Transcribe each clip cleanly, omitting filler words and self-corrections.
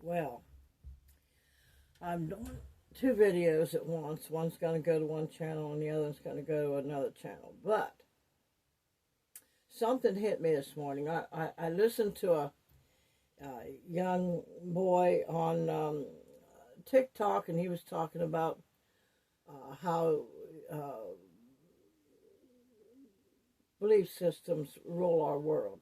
Well, I'm doing two videos at once. One's going to go to one channel and the other's going to go to another channel. But something hit me this morning. I listened to a young boy on TikTok, and he was talking about how belief systems rule our world.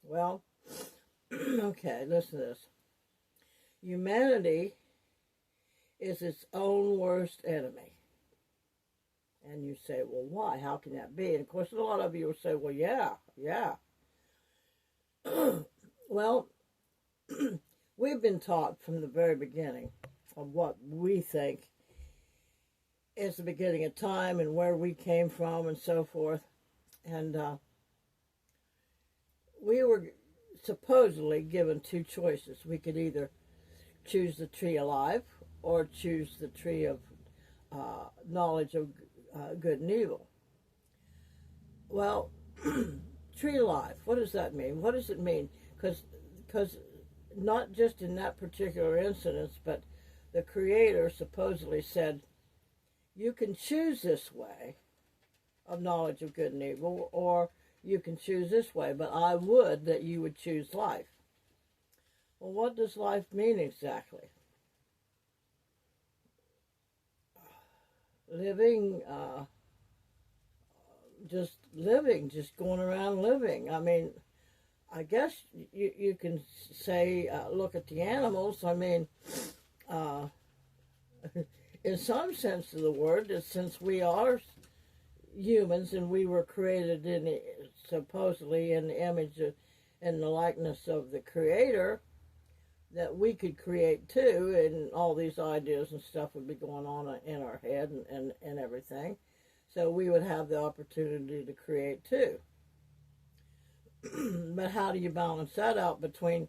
Well, okay, listen to this. Humanity is its own worst enemy. And you say, well, why? How can that be? And of course, a lot of you will say, well, yeah. Well, we've been taught from the very beginning of what we think is the beginning of time and where we came from and so forth. And we were supposedly given two choices. We could either choose the tree of life or choose the tree of knowledge of good and evil. Well, tree of life, what does that mean? What does it mean? Because not just in that particular instance, but the Creator supposedly said, you can choose this way of knowledge of good and evil, or you can choose this way, but I would that you would choose life. Well, what does life mean exactly? Living, just going around living. I mean, I guess you can say, look at the animals. I mean, in some sense of the word, since we are humans and we were created supposedly in the image and the likeness of the Creator, that we could create too, and all these ideas and stuff would be going on in our head and everything. So we would have the opportunity to create too. But how do you balance that out between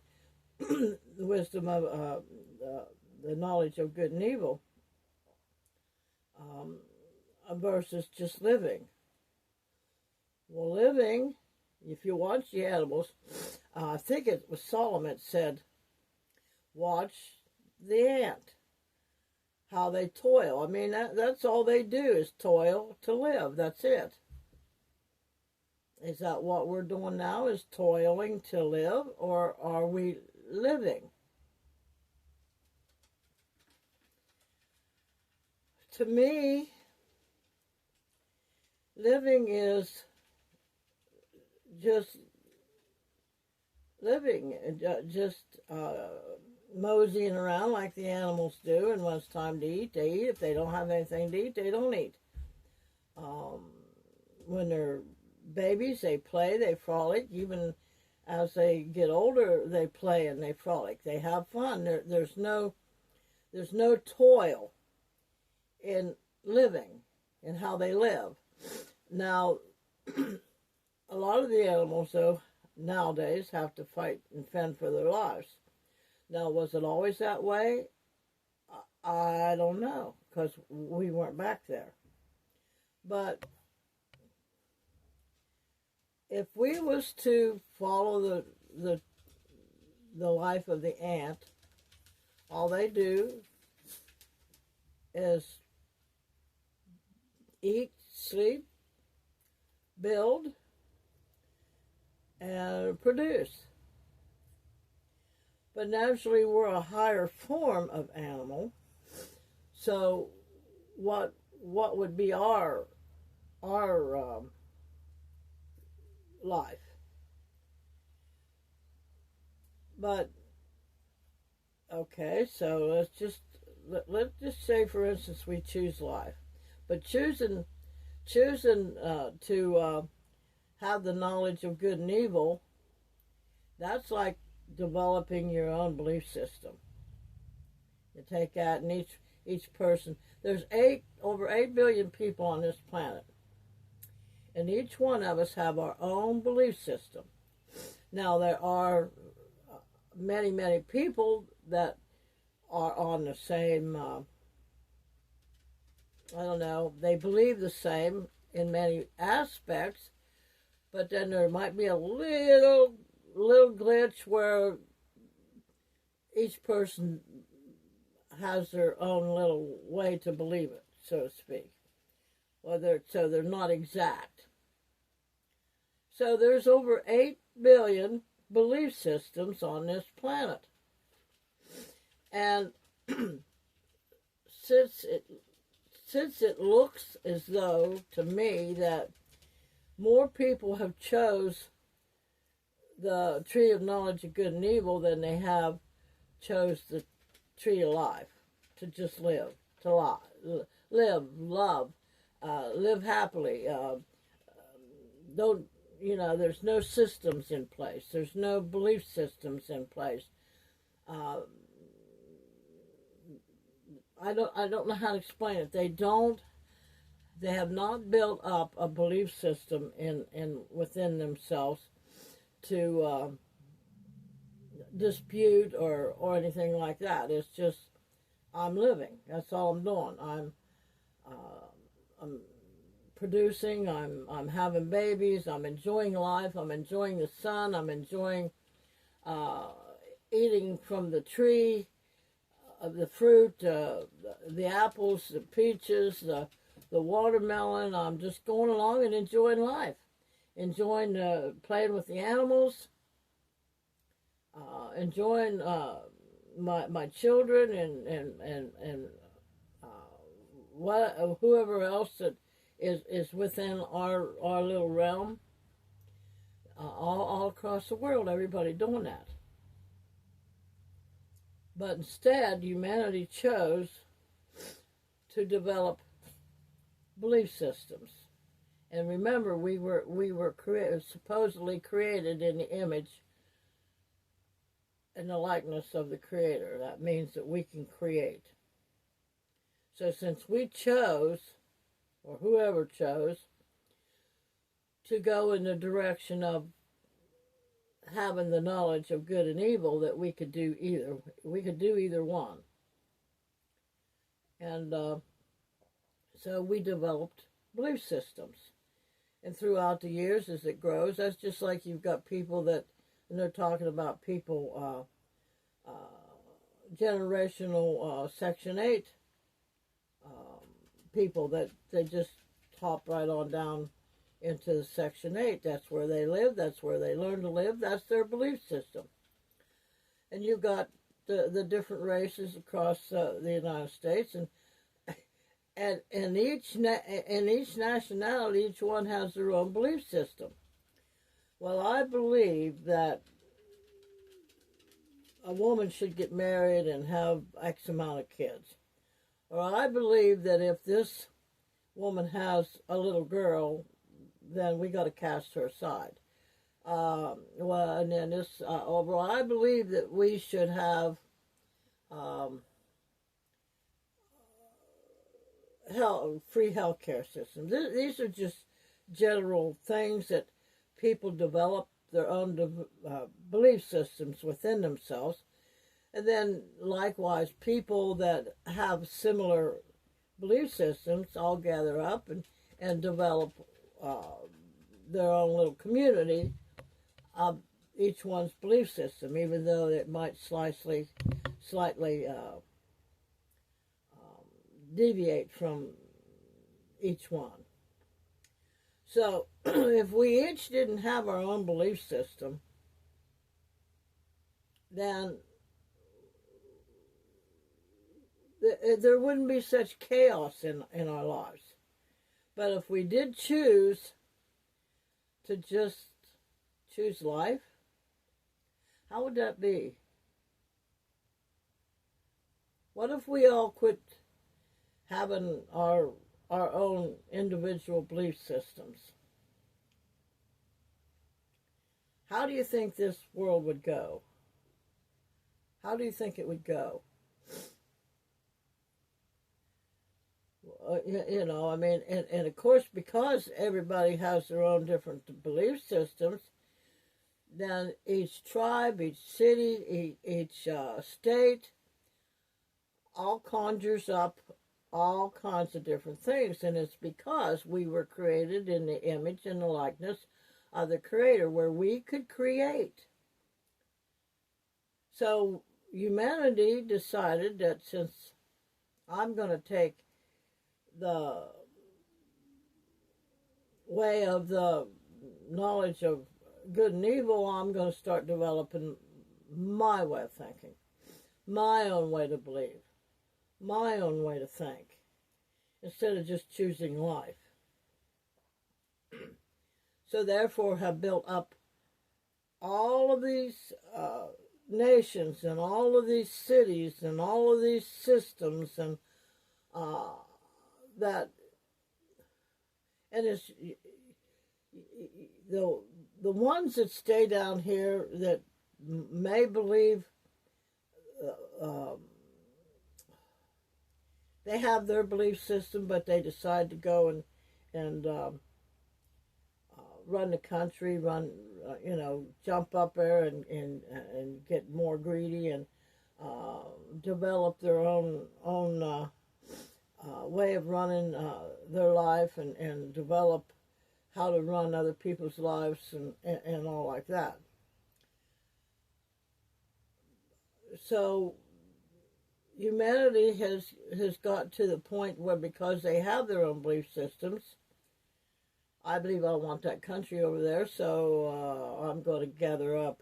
the wisdom of the knowledge of good and evil versus just living? Well, living, if you watch the animals, I think it was Solomon said, watch the ant, how they toil. I mean, that's all they do is toil to live. That's it. Is that what we're doing now, is toiling to live, or are we living? To me, living is just living, just moseying around like the animals do, and when it's time to eat, they eat. If they don't have anything to eat, they don't eat. When they're babies, they play, they frolic. Even as they get older, they play and they frolic. They have fun. There's no toil in living and how they live. Now, a lot of the animals, though, nowadays have to fight and fend for their lives. Now, was it always that way? I don't know, because we weren't back there. But if we was to follow the life of the ant, all they do is eat, sleep, build, and produce. But naturally, we're a higher form of animal. So, what would be our life? But okay, so let's just say, for instance, we choose life, but choosing to have the knowledge of good and evil, that's like developing your own belief system. You take that, and each person, there's over 8 billion people on this planet, and each one of us have our own belief system. Now, there are many people that are on the same, I don't know, they believe the same in many aspects, but then there might be a little glitch where each person has their own little way to believe it, so to speak. So they're not exact. So there's over 8 billion belief systems on this planet. And since it looks as though, to me, that more people have chose the tree of knowledge of good and evil than they have chose the tree of life, to just live, to live, love, live happily. Don't, there's no systems in place. There's no belief systems in place. I don't know how to explain it. They have not built up a belief system within themselves to dispute or anything like that. It's just, I'm living. That's all I'm doing. I'm producing. I'm having babies. I'm enjoying life. I'm enjoying the sun. I'm enjoying eating from the tree, of the fruit, the apples, the peaches, the watermelon. I'm just going along and enjoying life, enjoying playing with the animals, enjoying my children and whoever else that is within our little realm. All across the world, everybody doing that. But instead, humanity chose to develop belief systems. And remember, we were supposedly created in the image and the likeness of the Creator. That means that we can create. So since we chose, or whoever chose, to go in the direction of having the knowledge of good and evil, that we could do either one. And so we developed belief systems. And throughout the years, as it grows, that's just like you've got people that, and they're talking about people, generational Section 8 people, that they just hop right on down into Section 8. That's where they live. That's where they learn to live. That's their belief system. And you've got the different races across the United States, and each nationality, each one has their own belief system. Well, I believe that a woman should get married and have X amount of kids. Or I believe that if this woman has a little girl, then we got to cast her aside. And then this, overall, I believe that we should have free healthcare systems. These are just general things that people develop their own belief systems within themselves. And then, likewise, people that have similar belief systems all gather up and develop their own little community of each one's belief system, even though it might slightly deviate from each one. So, if we each didn't have our own belief system, then there wouldn't be such chaos in our lives. But if we did choose to just choose life, how would that be? What if we all quit having our own individual belief systems? How do you think this world would go? How do you think it would go? I mean, and of course, because everybody has their own different belief systems, then each tribe, each city, each state, all conjures up all kinds of different things. And it's because we were created in the image and the likeness of the Creator, where we could create. So, humanity decided that since I'm going to take the way of the knowledge of good and evil, I'm going to start developing my way of thinking, my own way to believe, my own way to think, instead of just choosing life. So therefore have built up all of these nations and all of these cities and all of these systems and that, and it's the ones that stay down here that may believe they have their belief system, but they decide to go and run the country, jump up there and get more greedy and develop their own way of running their life and develop how to run other people's lives and all like that. So humanity has got to the point where, because they have their own belief systems, I believe I want that country over there, so I'm going to gather up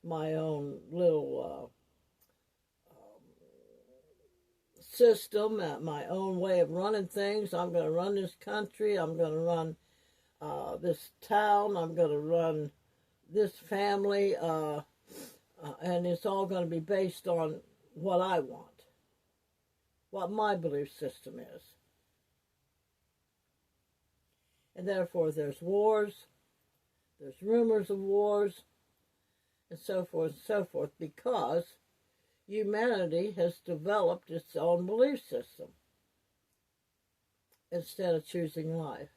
my own little system, my own way of running things. I'm going to run this country. I'm going to run this town. I'm going to run this family, and it's all going to be based on what I want, what my belief system is. And therefore there's wars, there's rumors of wars, and so forth, because humanity has developed its own belief system instead of choosing life.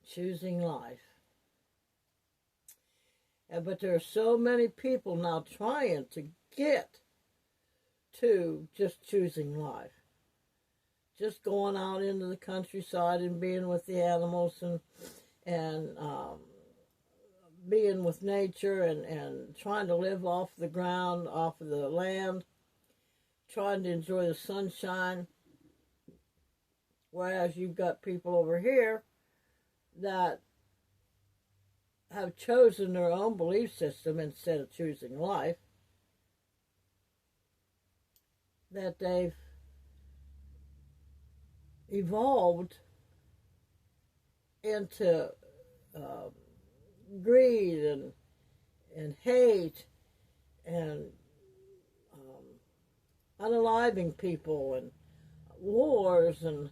Choosing life. But there are so many people now trying to get to just choosing life. Just going out into the countryside and being with the animals and being with nature and trying to live off the ground, off of the land, trying to enjoy the sunshine. Whereas you've got people over here that have chosen their own belief system instead of choosing life, that they've evolved into greed and hate and unaliving people and wars and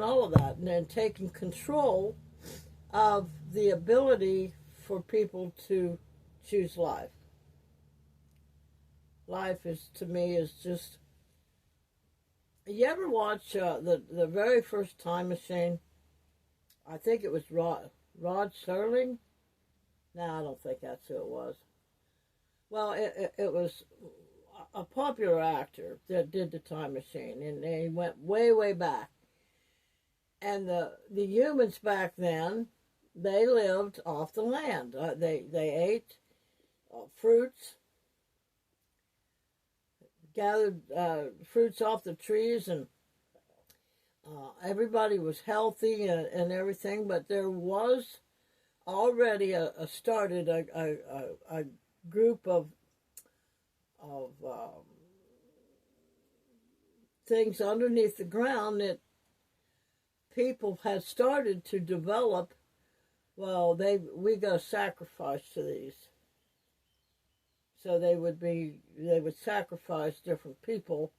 all of that, and then taking control of the ability for people to choose life. Life is, to me, is just... You ever watch the very first Time Machine? I think it was Rod Serling. No, I don't think that's who it was. Well, it was a popular actor that did the Time Machine, and he went way, way back. And the humans back then, they lived off the land. They ate fruits, gathered fruits off the trees, and everybody was healthy and everything. But there was already started a group of things underneath the ground that people had started to develop. Well, we got to sacrifice to these. So they would sacrifice different people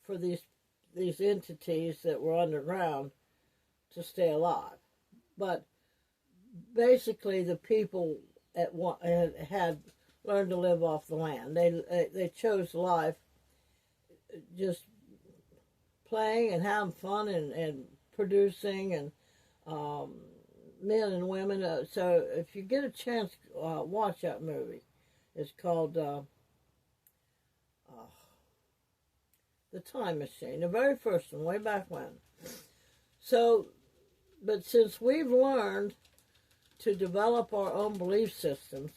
for these entities that were underground to stay alive. But basically, the people had learned to live off the land. They chose life, just playing and having fun and producing, and men and women. So if you get a chance, watch that movie. It's called The Time Machine, the very first one, way back when. So, but since we've learned to develop our own belief systems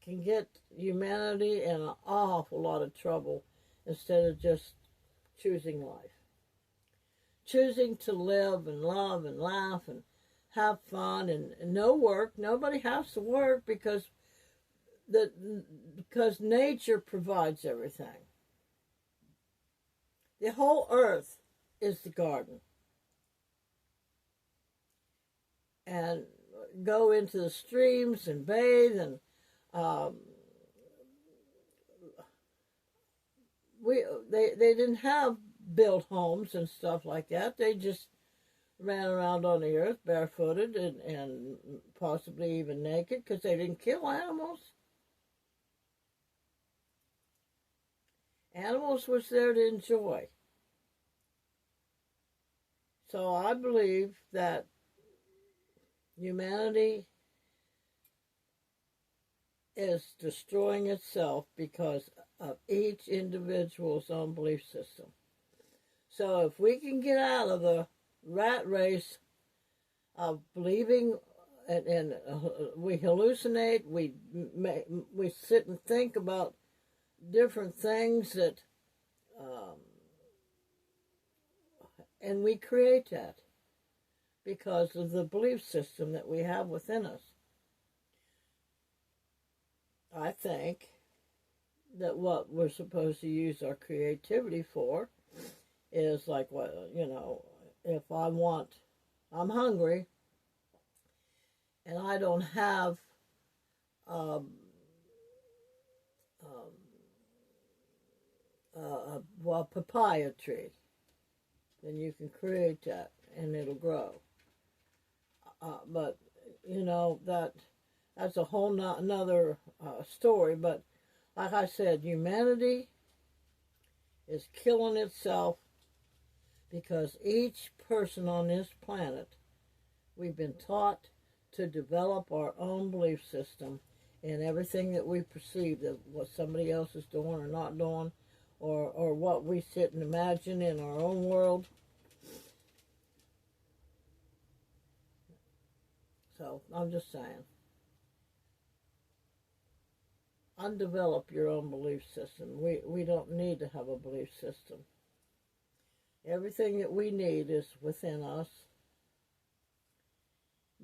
can get humanity in an awful lot of trouble instead of just choosing life. Choosing to live and love and laugh and have fun and no work. Nobody has to work because nature provides everything. The whole earth is the garden. And go into the streams and bathe and they didn't have built homes and stuff like that. They just ran around on the earth barefooted and possibly even naked because they didn't kill animals. Animals was there to enjoy. So I believe that humanity is destroying itself because of each individual's own belief system. So if we can get out of the rat race of believing and we hallucinate, we sit and think about different things that, and we create that because of the belief system that we have within us. I think that what we're supposed to use our creativity for is like, what, you know, if I'm hungry and I don't have a papaya tree, then you can create that and it'll grow. But, you know, that's a whole another story. But like I said, humanity is killing itself because each person on this planet, we've been taught to develop our own belief system in everything that we perceive, that what somebody else is doing or not doing, or what we sit and imagine in our own world. So I'm just saying, undevelop your own belief system. We don't need to have a belief system. Everything that we need is within us.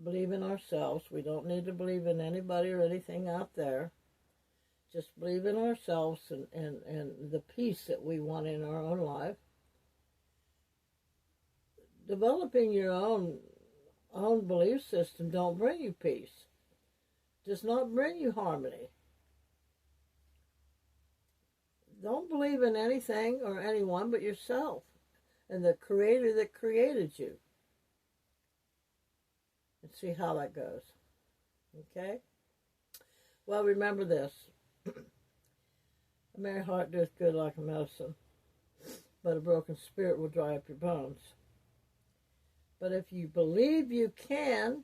Believe in ourselves. We don't need to believe in anybody or anything out there. Just believe in ourselves and the peace that we want in our own life. Developing your own belief system don't bring you peace. Does not bring you harmony. Don't believe in anything or anyone but yourself and the Creator that created you. And see how that goes. Okay? Well, remember this. A merry heart doeth good like a medicine, but a broken spirit will dry up your bones. But if you believe you can,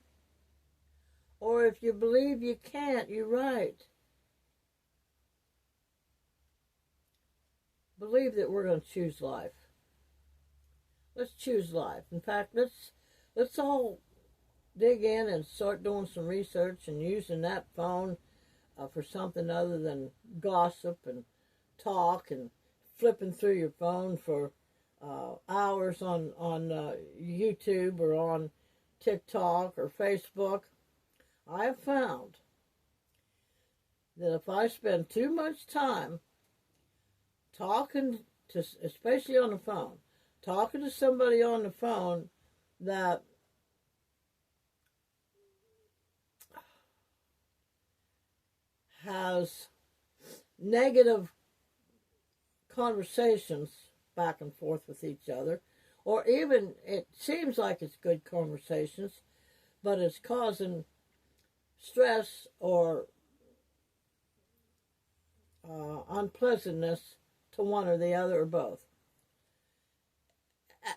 or if you believe you can't, you're right. Believe that we're going to choose life. Let's choose life. In fact, let's all dig in and start doing some research and using that phone for something other than gossip and talk and flipping through your phone for hours on YouTube or on TikTok or Facebook. I have found that if I spend too much time talking to, especially on the phone, talking to somebody on the phone that has negative conversations back and forth with each other, or even it seems like it's good conversations, but it's causing stress or unpleasantness to one or the other or both.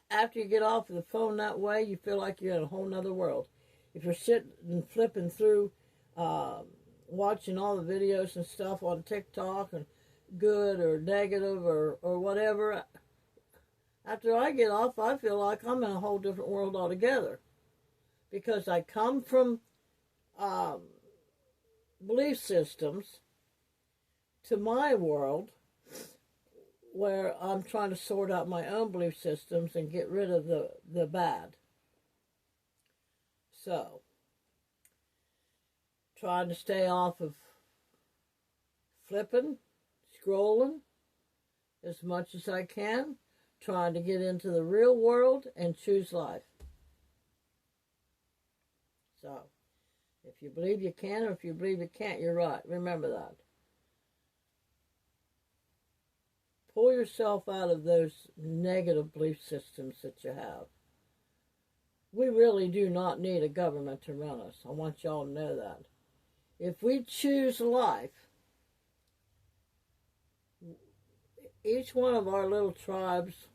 After you get off of the phone that way, you feel like you're in a whole nother world. If you're sitting and flipping through, watching all the videos and stuff on TikTok and good or negative or whatever, after I get off, I feel like I'm in a whole different world altogether. Because I come from um, belief systems to my world, where I'm trying to sort out my own belief systems and get rid of the bad. So, trying to stay off of flipping, scrolling as much as I can, trying to get into the real world and choose life. So, if you believe you can or if you believe you can't, you're right. Remember that. Pull yourself out of those negative belief systems that you have. We really do not need a government to run us. I want y'all to know that. If we choose life, each one of our little tribes,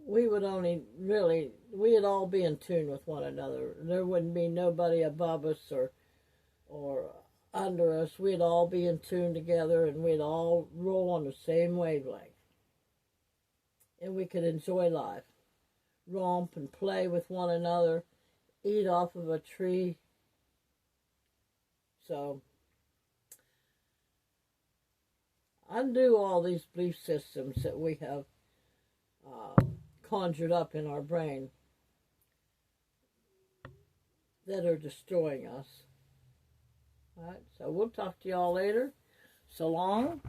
we'd all be in tune with one another. There wouldn't be nobody above us or under us. We'd all be in tune together, and we'd all roll on the same wavelength. And we could enjoy life, romp and play with one another, eat off of a tree. So, undo all these belief systems that we have conjured up in our brain that are destroying us. All right, so we'll talk to y'all later. So long.